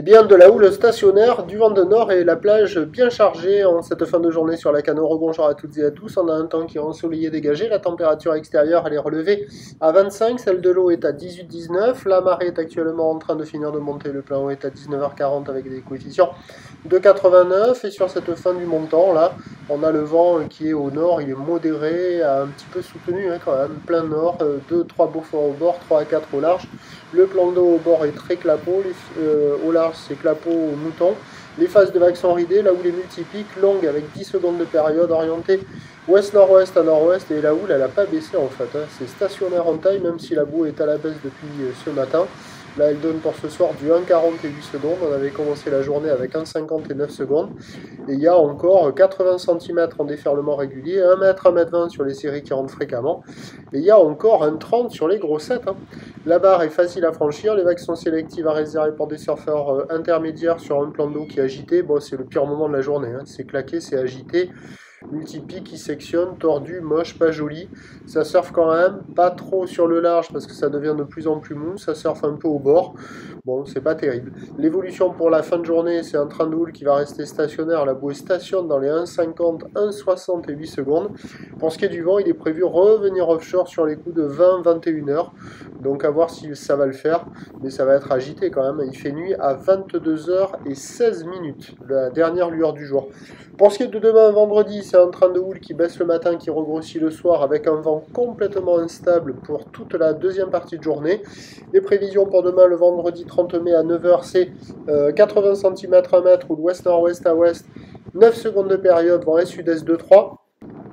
Eh bien, de la houle stationnaire, du vent de nord et la plage bien chargée en cette fin de journée sur la Cano. Rebonjour à toutes et à tous. On a un temps qui est ensoleillé dégagé. La température extérieure, elle est relevée à 25. Celle de l'eau est à 18-19. La marée est actuellement en train de finir de monter. Le plein eau est à 19h40 avec des coefficients de 89. Et sur cette fin du montant, là, on a le vent qui est au nord. Il est modéré, un petit peu soutenu quand même. Plein nord, 2-3 beaux forts au bord, 3 à 4 au large. Le plan d'eau au bord est très clapot, au large c'est clapot au mouton. Les phases de vagues sont ridées, là où les multipiques longues avec 10 secondes de période orientées ouest-nord-ouest à nord-ouest, et la houle elle n'a pas baissé en fait, hein. C'est stationnaire en taille même si la boue est à la baisse depuis ce matin. Là, elle donne pour ce soir du 1,48 secondes. On avait commencé la journée avec 1,59 secondes. Et il y a encore 80 cm en déferlement régulier, 1 m, 1 m 20 sur les séries qui rentrent fréquemment. Et il y a encore un 30 sur les grossettes, hein. La barre est facile à franchir. Les vagues sont sélectives à réserver pour des surfeurs intermédiaires sur un plan d'eau qui est agité. Bon, c'est le pire moment de la journée, hein. C'est claqué, c'est agité. Multipique qui sectionne, tordu, moche, pas joli. Ça surfe quand même, pas trop sur le large parce que ça devient de plus en plus mou. Ça surfe un peu au bord. Bon, c'est pas terrible. L'évolution pour la fin de journée, c'est un train de houle qui va rester stationnaire. La bouée stationne dans les 1,50, 1,68 secondes. Pour ce qui est du vent, il est prévu revenir offshore sur les coups de 20-21 heures. Donc à voir si ça va le faire. Mais ça va être agité quand même. Il fait nuit à 22h16, la dernière lueur du jour. Pour ce qui est de demain, vendredi, c'est un train de houle qui baisse le matin, qui regrossit le soir avec un vent complètement instable pour toute la deuxième partie de journée. Les prévisions pour demain, le vendredi 30 mai à 9h, c'est 80 cm à mètre ou l'ouest-nord-ouest à ouest, 9 secondes de période, vent est-sud-est de 3.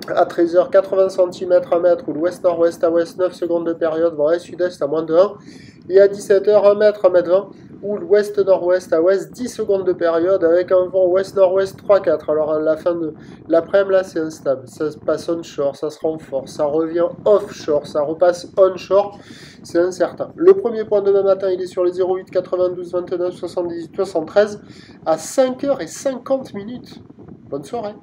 À 13h, 80 cm à mètre ou l'ouest-nord-ouest à ouest, 9 secondes de période, vent est-sud-est à moins de 1. Et à 17h, 1 mètre, 1 mètre 20, ou l'ouest-nord-ouest à ouest, 10 secondes de période avec un vent ouest-nord-ouest 3-4. Alors à la fin de l'après-midi, là, c'est instable. Ça passe onshore, ça se renforce, ça revient offshore, ça repasse onshore. C'est incertain. Le premier point demain matin, il est sur les 08 92 29 78 73 à 5h50. Bonne soirée.